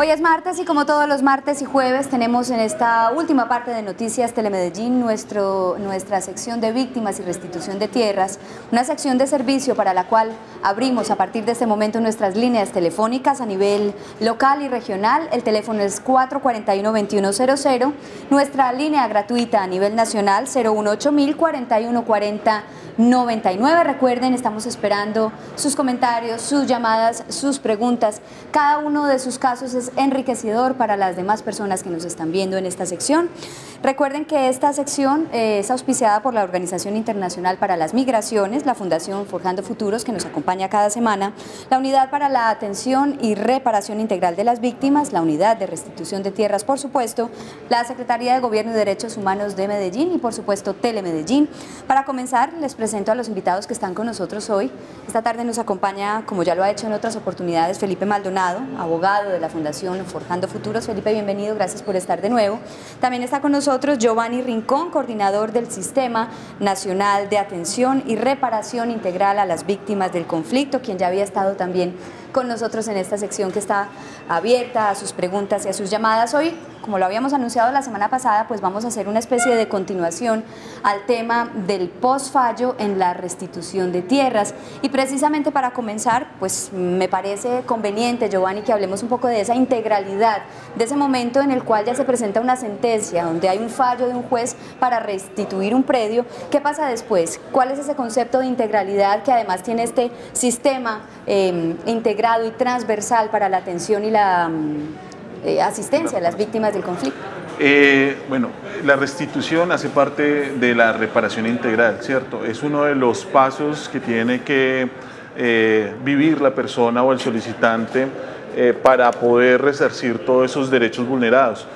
Hoy es martes y como todos los martes y jueves tenemos en esta última parte de Noticias Telemedellín nuestra sección de víctimas y restitución de tierras, una sección de servicio para la cual abrimos a partir de este momento nuestras líneas telefónicas a nivel local y regional. El teléfono es 441-2100, nuestra línea gratuita a nivel nacional 018.000 4140 99. Recuerden, estamos esperando sus comentarios, sus llamadas, sus preguntas. Cada uno de sus casos es enriquecedor para las demás personas que nos están viendo en esta sección. Recuerden que esta sección es auspiciada por la Organización Internacional para las Migraciones, la Fundación Forjando Futuros, que nos acompaña cada semana, la Unidad para la Atención y Reparación Integral de las Víctimas, la Unidad de Restitución de Tierras, por supuesto, la Secretaría de Gobierno y Derechos Humanos de Medellín y, por supuesto, Telemedellín. Para comenzar, les presento a los invitados que están con nosotros hoy. Esta tarde nos acompaña, como ya lo ha hecho en otras oportunidades, Felipe Maldonado, abogado de la Fundación Forjando Futuros. Felipe, bienvenido, gracias por estar de nuevo. También está con nosotros Giovanni Rincón, coordinador del Sistema Nacional de Atención y Reparación Integral a las Víctimas del Conflicto, quien ya había estado también con nosotros en esta sección que está abierta a sus preguntas y a sus llamadas. Hoy, como lo habíamos anunciado la semana pasada, pues vamos a hacer una especie de continuación al tema del posfallo en la restitución de tierras. Y precisamente para comenzar, pues me parece conveniente, Giovanni, que hablemos un poco de esa integralidad, de ese momento en el cual ya se presenta una sentencia, donde hay un fallo de un juez para restituir un predio. ¿Qué pasa después? ¿Cuál es ese concepto de integralidad que además tiene este sistema integrado y transversal para la atención y la asistencia a las víctimas del conflicto? Bueno, la restitución hace parte de la reparación integral, ¿cierto? Es uno de los pasos que tiene que vivir la persona o el solicitante para poder resarcir todos esos derechos vulnerados.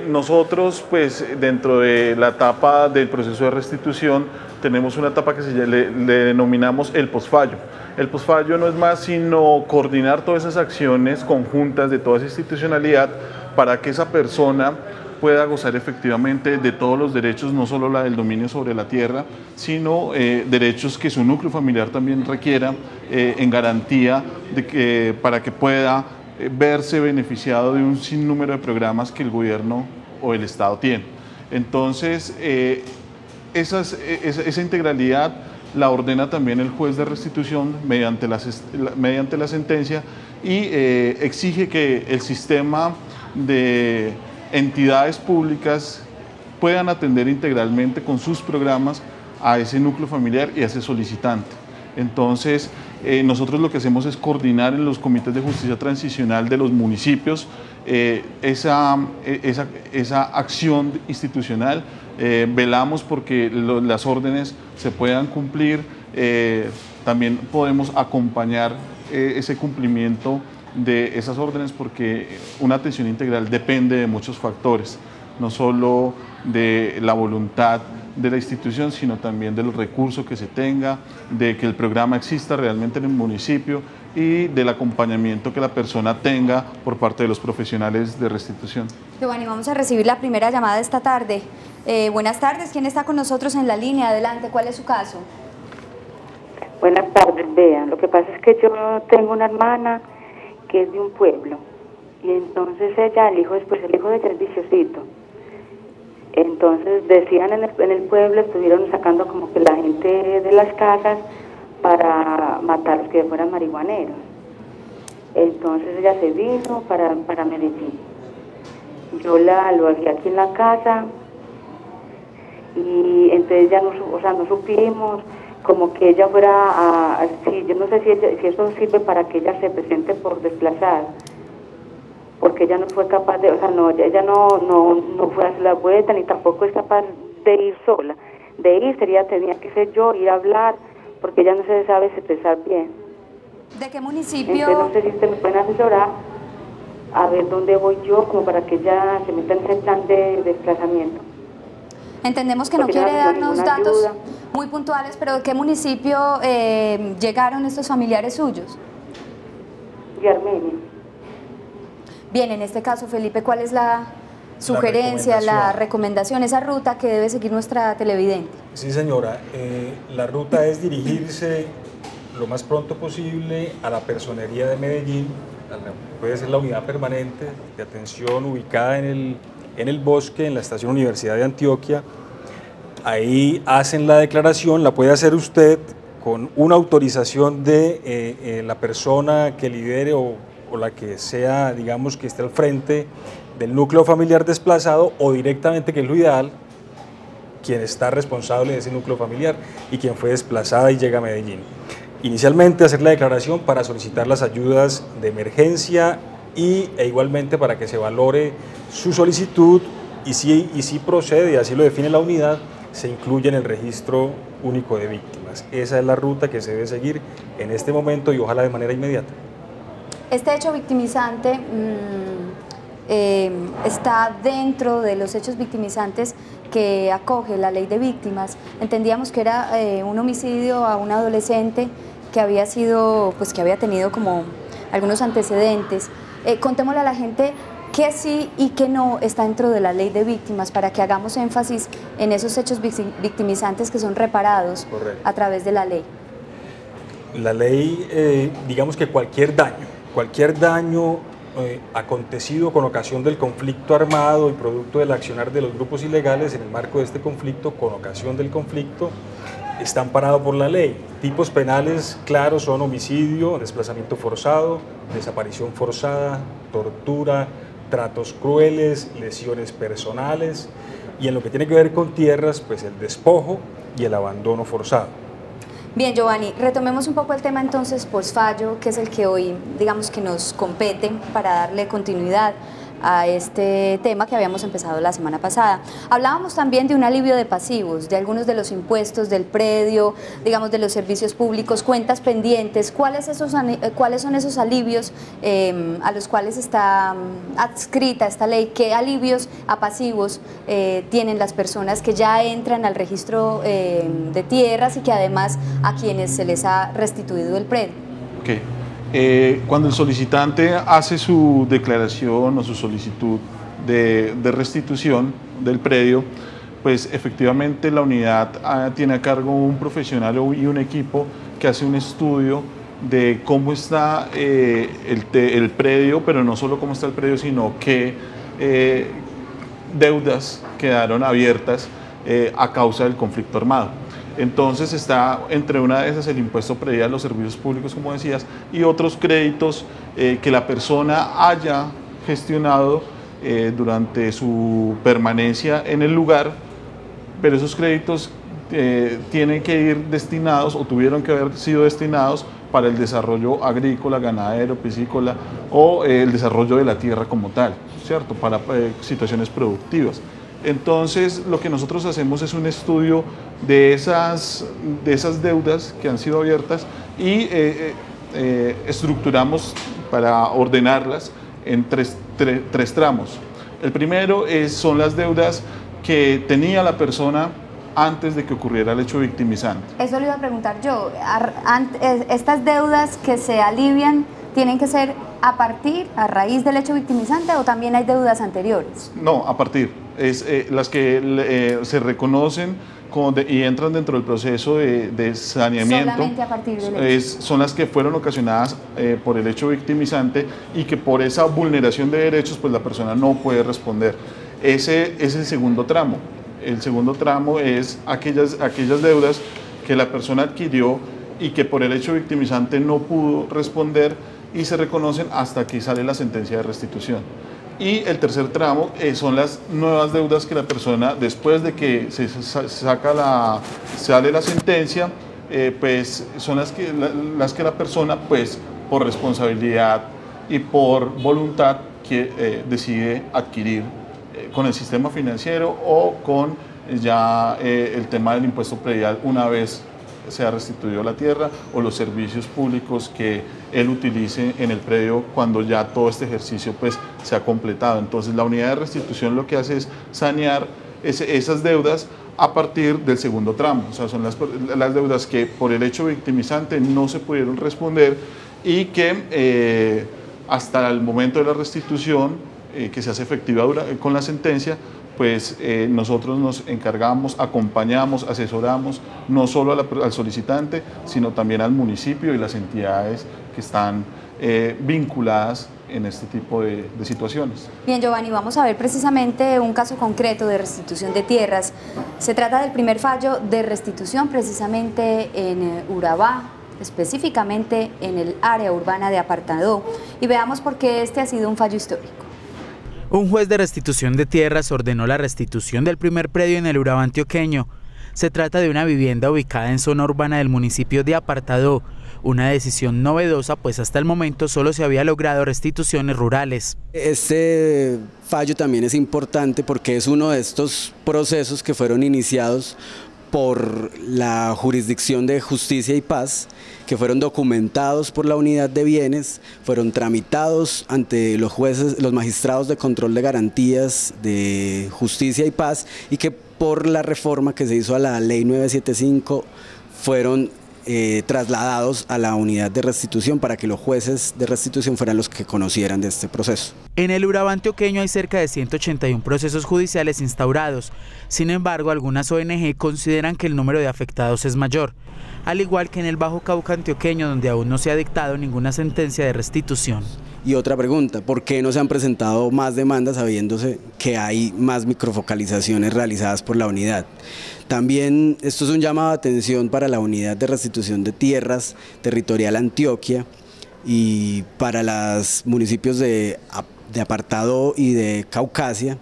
Nosotros, pues, dentro de la etapa del proceso de restitución, tenemos una etapa que le denominamos el posfallo. El posfallo no es más sino coordinar todas esas acciones conjuntas de toda esa institucionalidad para que esa persona pueda gozar efectivamente de todos los derechos, no solo la del dominio sobre la tierra, sino derechos que su núcleo familiar también requiera en garantía de que, para que pueda verse beneficiado de un sinnúmero de programas que el gobierno o el Estado tiene. Entonces, esa integralidad la ordena también el juez de restitución mediante la sentencia y exige que el sistema de entidades públicas puedan atender integralmente con sus programas a ese núcleo familiar y a ese solicitante. Entonces, nosotros lo que hacemos es coordinar en los comités de justicia transicional de los municipios esa acción institucional. Velamos porque las órdenes se puedan cumplir, también podemos acompañar ese cumplimiento de esas órdenes porque una atención integral depende de muchos factores, no solo de la voluntad de la institución, sino también de los recursos que se tenga, de que el programa exista realmente en el municipio y del acompañamiento que la persona tenga por parte de los profesionales de restitución. Giovanni, vamos a recibir la primera llamada esta tarde. Buenas tardes, ¿quién está con nosotros en la línea? Adelante, ¿cuál es su caso? Buenas tardes, vean, lo que pasa es que yo tengo una hermana que es de un pueblo y entonces ella, el hijo de ella es viciosito. Entonces decían en el pueblo, estuvieron sacando como que la gente de las casas para matar a los que fueran marihuaneros. Entonces ella se vino para Medellín. Yo lo dejé aquí en la casa y entonces ya no supimos como que ella fuera yo no sé si eso sirve para que ella se presente por desplazada, porque ella no fue capaz de, ella no fue a hacer la vuelta, ni tampoco es capaz de ir sola. De ir tenía que ser yo, ir a hablar, porque ella no se sabe expresar bien. ¿De qué municipio? Entonces no sé si ustedes me pueden asesorar a ver dónde voy yo, como para que ella se meta en ese plan de desplazamiento. Entendemos que no quiere darnos datos muy puntuales, pero ¿de qué municipio llegaron estos familiares suyos? De Armenia. Bien, en este caso, Felipe, ¿cuál es la sugerencia, la recomendación, esa ruta que debe seguir nuestra televidente? Sí, señora, la ruta es dirigirse lo más pronto posible a la Personería de Medellín puede ser la unidad permanente de atención ubicada en el bosque, en la Estación Universidad de Antioquia. Ahí hacen la declaración, la puede hacer usted con una autorización de la persona que lidere o la que sea, digamos, que esté al frente del núcleo familiar desplazado, o directamente, que es lo ideal, quien está responsable de ese núcleo familiar y quien fue desplazada y llega a Medellín. Inicialmente hacer la declaración para solicitar las ayudas de emergencia e igualmente para que se valore su solicitud y si procede, y así lo define la unidad, se incluye en el registro único de víctimas. Esa es la ruta que se debe seguir en este momento y ojalá de manera inmediata. Este hecho victimizante está dentro de los hechos victimizantes que acoge la ley de víctimas. Entendíamos que era un homicidio a un adolescente que había sido, pues que había tenido como algunos antecedentes. Contémosle a la gente qué sí y qué no está dentro de la ley de víctimas para que hagamos énfasis en esos hechos victimizantes que son reparados. Correcto. A través de la ley. La ley, digamos que cualquier daño acontecido con ocasión del conflicto armado y producto del accionar de los grupos ilegales en el marco de este conflicto, con ocasión del conflicto, está amparado por la ley. Tipos penales claros son homicidio, desplazamiento forzado, desaparición forzada, tortura, tratos crueles, lesiones personales, y en lo que tiene que ver con tierras, pues el despojo y el abandono forzado. Bien, Giovanni, retomemos un poco el tema entonces post-fallo, que es el que hoy, digamos, que nos compete para darle continuidad a este tema que habíamos empezado la semana pasada. Hablábamos también de un alivio de pasivos, de algunos de los impuestos del predio, digamos, de los servicios públicos, cuentas pendientes. ¿Cuáles son esos alivios a los cuales está adscrita esta ley? ¿Qué alivios a pasivos tienen las personas que ya entran al registro de tierras y que además a quienes se les ha restituido el predio? Okay. Cuando el solicitante hace su declaración o su solicitud de restitución del predio, pues efectivamente la unidad tiene a cargo un profesional y un equipo que hace un estudio de cómo está el predio, pero no solo cómo está el predio, sino qué deudas quedaron abiertas a causa del conflicto armado. Entonces está entre una de esas el impuesto predial, los servicios públicos, como decías, y otros créditos que la persona haya gestionado durante su permanencia en el lugar, pero esos créditos tienen que ir destinados o tuvieron que haber sido destinados para el desarrollo agrícola, ganadero, piscícola o el desarrollo de la tierra como tal, ¿cierto? Para situaciones productivas. Entonces, lo que nosotros hacemos es un estudio de esas deudas que han sido abiertas y estructuramos para ordenarlas en tres tramos. El primero son las deudas que tenía la persona antes de que ocurriera el hecho victimizante. Eso le iba a preguntar yo. ¿Estas deudas que se alivian tienen que ser a raíz del hecho victimizante o también hay deudas anteriores? No, a partir. Las que se reconocen y entran dentro del proceso de saneamiento. Solamente a partir del hecho. Son las que fueron ocasionadas por el hecho victimizante y que por esa vulneración de derechos pues la persona no puede responder. Ese es el segundo tramo. El segundo tramo es aquellas deudas que la persona adquirió y que por el hecho victimizante no pudo responder y se reconocen hasta que sale la sentencia de restitución. Y el tercer tramo son las nuevas deudas que la persona, después de que sale la sentencia, pues son las que la persona, pues por responsabilidad y por voluntad, decide adquirir con el sistema financiero o con ya el tema del impuesto predial una vez se ha restituido la tierra o los servicios públicos que él utilice en el predio cuando ya todo este ejercicio pues se ha completado. Entonces la unidad de restitución lo que hace es sanear esas deudas a partir del segundo tramo, o sea, son las deudas que por el hecho victimizante no se pudieron responder y que hasta el momento de la restitución que se hace efectiva con la sentencia, pues nosotros nos encargamos, acompañamos, asesoramos no solo al solicitante, sino también al municipio y las entidades que están vinculadas en este tipo de situaciones. Bien, Giovanni, vamos a ver precisamente un caso concreto de restitución de tierras. Se trata del primer fallo de restitución precisamente en Urabá, específicamente en el área urbana de Apartadó, y veamos por qué este ha sido un fallo histórico. Un juez de restitución de tierras ordenó la restitución del primer predio en el Urabá antioqueño. Se trata de una vivienda ubicada en zona urbana del municipio de Apartadó, una decisión novedosa, pues hasta el momento solo se había logrado restituciones rurales. Este fallo también es importante porque es uno de estos procesos que fueron iniciados por la Jurisdicción de Justicia y Paz, que fueron documentados por la Unidad de Bienes, fueron tramitados ante los jueces, los magistrados de control de garantías de Justicia y Paz, y que por la reforma que se hizo a la Ley 975 fueron trasladados a la unidad de restitución para que los jueces de restitución fueran los que conocieran de este proceso. En el Urabá antioqueño hay cerca de 181 procesos judiciales instaurados. Sin embargo, algunas ONG consideran que el número de afectados es mayor, al igual que en el Bajo Cauca antioqueño, donde aún no se ha dictado ninguna sentencia de restitución. Y otra pregunta, ¿por qué no se han presentado más demandas sabiéndose que hay más microfocalizaciones realizadas por la unidad? También esto es un llamado de atención para la Unidad de Restitución de Tierras Territorial Antioquia y para los municipios de Apartadó y de Caucasia,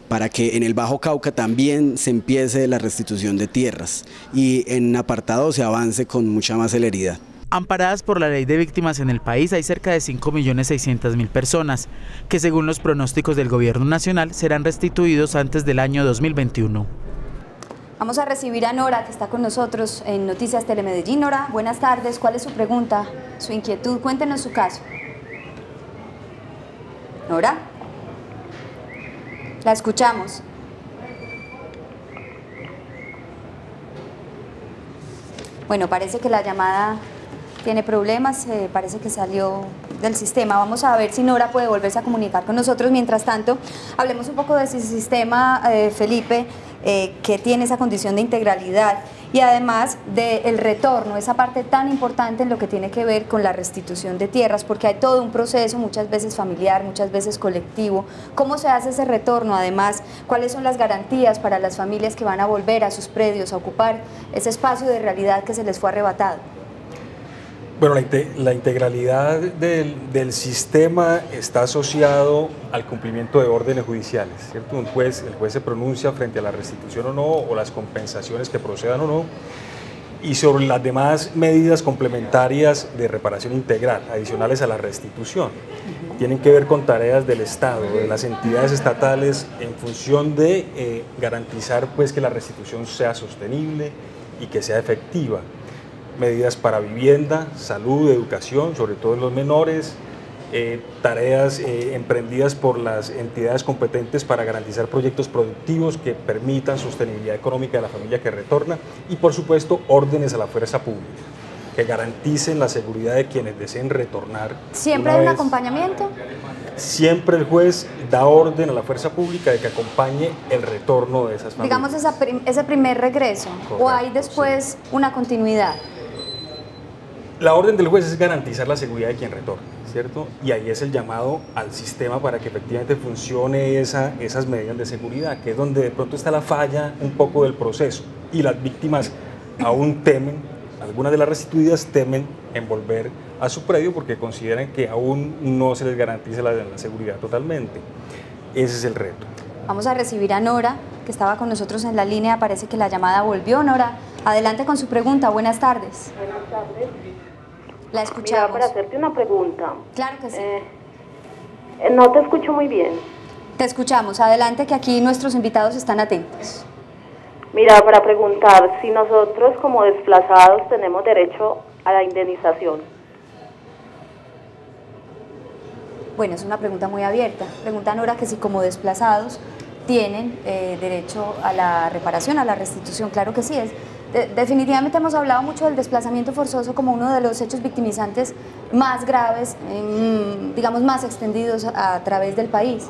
para que en el Bajo Cauca también se empiece la restitución de tierras y en Apartadó se avance con mucha más celeridad. Amparadas por la Ley de Víctimas en el país hay cerca de 5.600.000 personas, que según los pronósticos del Gobierno Nacional serán restituidos antes del año 2021. Vamos a recibir a Nora, que está con nosotros en Noticias Telemedellín. Nora, buenas tardes. ¿Cuál es su pregunta, su inquietud? Cuéntenos su caso. Nora, la escuchamos. Bueno, parece que la llamada tiene problemas, parece que salió del sistema. Vamos a ver si Nora puede volverse a comunicar con nosotros. Mientras tanto, hablemos un poco de ese sistema, Felipe, que tiene esa condición de integralidad y además del retorno, esa parte tan importante en lo que tiene que ver con la restitución de tierras, porque hay todo un proceso, muchas veces familiar, muchas veces colectivo. ¿Cómo se hace ese retorno? Además, ¿cuáles son las garantías para las familias que van a volver a sus predios, a ocupar ese espacio de realidad que se les fue arrebatado? Bueno, la integralidad del sistema está asociado al cumplimiento de órdenes judiciales, ¿cierto? El juez se pronuncia frente a la restitución o no, o las compensaciones que procedan o no, y sobre las demás medidas complementarias de reparación integral, adicionales a la restitución. Tienen que ver con tareas del Estado, de las entidades estatales, en función de garantizar pues, que la restitución sea sostenible y que sea efectiva. Medidas para vivienda, salud, educación, sobre todo en los menores, tareas emprendidas por las entidades competentes para garantizar proyectos productivos que permitan sostenibilidad económica de la familia que retorna y, por supuesto, órdenes a la fuerza pública que garanticen la seguridad de quienes deseen retornar. ¿Siempre hay un acompañamiento? Siempre el juez da orden a la fuerza pública de que acompañe el retorno de esas familias. Digamos ese primer regreso. Correcto, ¿o hay después una continuidad? La orden del juez es garantizar la seguridad de quien retorna, ¿cierto? Y ahí es el llamado al sistema para que efectivamente funcione esas medidas de seguridad, que es donde de pronto está la falla un poco del proceso. Y las víctimas aún temen, algunas de las restituidas temen en volver a su predio porque consideran que aún no se les garantiza la seguridad totalmente. Ese es el reto. Vamos a recibir a Nora, que estaba con nosotros en la línea. Parece que la llamada volvió. Nora, adelante con su pregunta. Buenas tardes. Buenas tardes. La escuchamos. Mira, para hacerte una pregunta. Claro que sí. No te escucho muy bien. Te escuchamos. Adelante, que aquí nuestros invitados están atentos. Mira, para preguntar si nosotros como desplazados tenemos derecho a la indemnización. Bueno, es una pregunta muy abierta. Pregunta Nora que si como desplazados tienen derecho a la reparación, a la restitución. Claro que sí. Definitivamente hemos hablado mucho del desplazamiento forzoso como uno de los hechos victimizantes más graves, digamos más extendidos a través del país.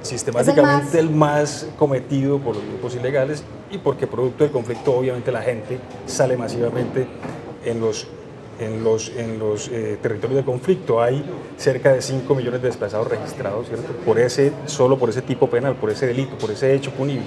Sistemáticamente el más cometido por los grupos ilegales y porque producto del conflicto obviamente la gente sale masivamente en los en los territorios de conflicto. Hay cerca de 5 millones de desplazados registrados, ¿cierto? Solo por ese tipo penal, por ese delito, por ese hecho punible.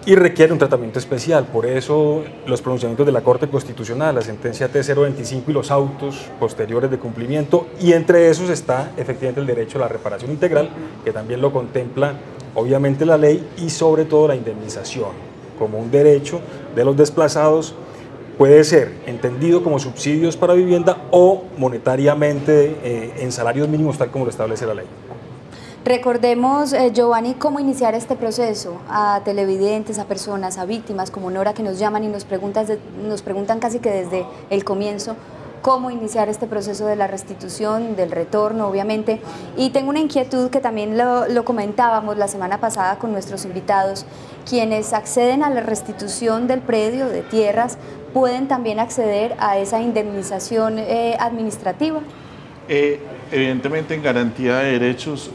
Y requiere un tratamiento especial, por eso los pronunciamientos de la Corte Constitucional, la sentencia T025 y los autos posteriores de cumplimiento, y entre esos está efectivamente el derecho a la reparación integral, que también lo contempla obviamente la ley, y sobre todo la indemnización, como un derecho de los desplazados, puede ser entendido como subsidios para vivienda o monetariamente en salarios mínimos, tal como lo establece la ley. Recordemos, Giovanni, cómo iniciar este proceso a televidentes, a personas, a víctimas, como Nora, que nos llaman y nos preguntan casi que desde el comienzo cómo iniciar este proceso de la restitución, del retorno, obviamente. Y tengo una inquietud que también lo comentábamos la semana pasada con nuestros invitados. Quienes acceden a la restitución del predio, de tierras, pueden también acceder a esa indemnización administrativa. Evidentemente, en garantía de derechos,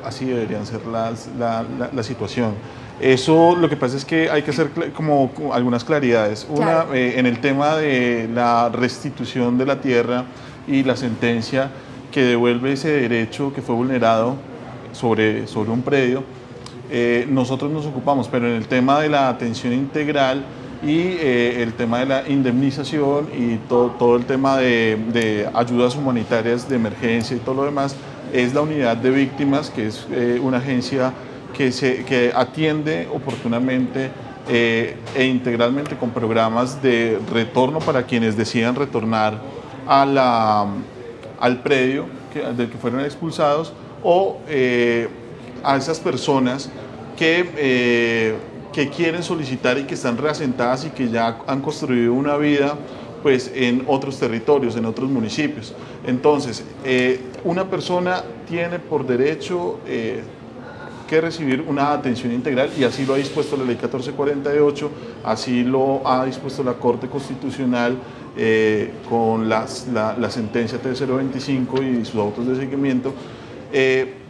así deberían ser la situación. Eso, lo que pasa es que hay que hacer como algunas claridades. Una, claro, en el tema de la restitución de la tierra y la sentencia que devuelve ese derecho que fue vulnerado sobre un predio, nosotros nos ocupamos, pero en el tema de la atención integral y el tema de la indemnización y todo el tema de ayudas humanitarias de emergencia y todo lo demás, es la unidad de víctimas, que es una agencia que atiende oportunamente e integralmente con programas de retorno para quienes decidan retornar al predio del que fueron expulsados, o a esas personas que quieren solicitar y que están reasentadas y que ya han construido una vida pues en otros territorios, en otros municipios. Entonces, una persona tiene por derecho que recibir una atención integral, y así lo ha dispuesto la ley 1448, así lo ha dispuesto la Corte Constitucional con la sentencia T025 y sus autos de seguimiento,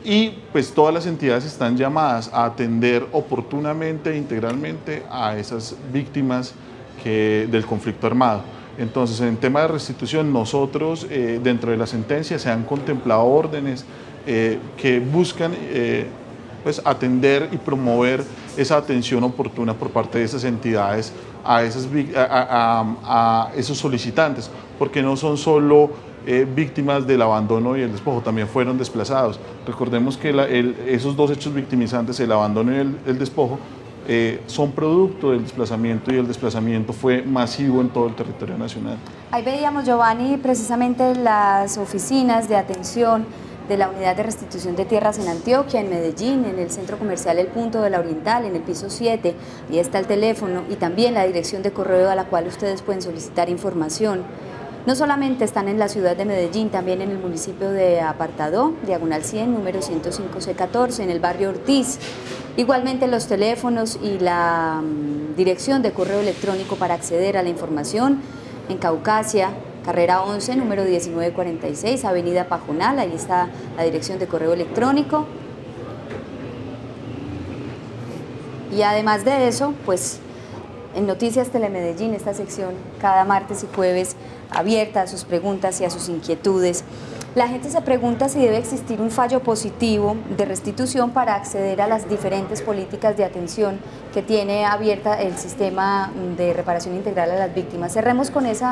y pues todas las entidades están llamadas a atender oportunamente e integralmente a esas víctimas del conflicto armado. Entonces, en el tema de restitución, nosotros dentro de la sentencia se han contemplado órdenes que buscan pues atender y promover esa atención oportuna por parte de esas entidades a esos solicitantes, porque no son solo víctimas del abandono y el despojo, también fueron desplazados. Recordemos que esos dos hechos victimizantes, el abandono y el despojo, son producto del desplazamiento, y el desplazamiento fue masivo en todo el territorio nacional. Ahí veíamos, Giovanni, precisamente las oficinas de atención de la Unidad de Restitución de Tierras en Antioquia, en Medellín, en el Centro Comercial El Punto de la Oriental, en el piso 7, y está el teléfono y también la dirección de correo a la cual ustedes pueden solicitar información. No solamente están en la ciudad de Medellín, también en el municipio de Apartadó, diagonal 100, número 105C14, en el barrio Ortiz. Igualmente los teléfonos y la dirección de correo electrónico para acceder a la información en Caucasia, carrera 11, número 1946, avenida Pajonal, ahí está la dirección de correo electrónico. Y además de eso, pues en Noticias Telemedellín, esta sección cada martes y jueves abierta a sus preguntas y a sus inquietudes. La gente se pregunta si debe existir un fallo positivo de restitución para acceder a las diferentes políticas de atención que tiene abierta el sistema de reparación integral a las víctimas. Cerremos con ese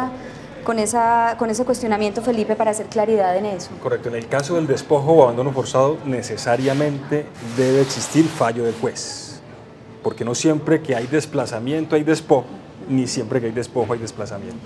cuestionamiento, Felipe, para hacer claridad en eso. Correcto. En el caso del despojo o abandono forzado, necesariamente debe existir fallo del juez, porque no siempre que hay desplazamiento hay despojo, ni siempre que hay despojo hay desplazamiento.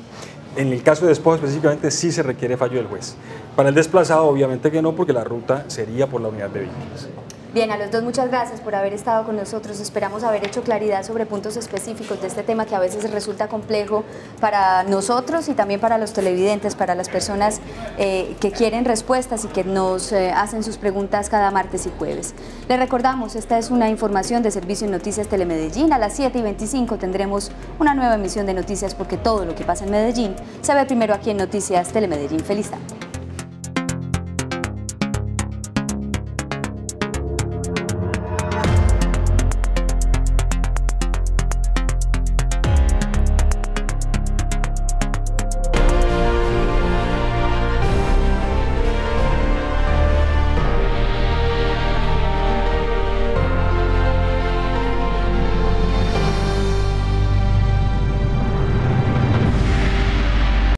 En el caso de despojo específicamente sí se requiere fallo del juez. Para el desplazado obviamente que no, porque la ruta sería por la unidad de víctimas. Bien, a los dos muchas gracias por haber estado con nosotros. Esperamos haber hecho claridad sobre puntos específicos de este tema que a veces resulta complejo para nosotros y también para los televidentes, para las personas que quieren respuestas y que nos hacen sus preguntas cada martes y jueves. Les recordamos, esta es una información de Servicio en Noticias Telemedellín. A las 7:25 tendremos una nueva emisión de Noticias, porque todo lo que pasa en Medellín se ve primero aquí en Noticias Telemedellín. Feliz tarde.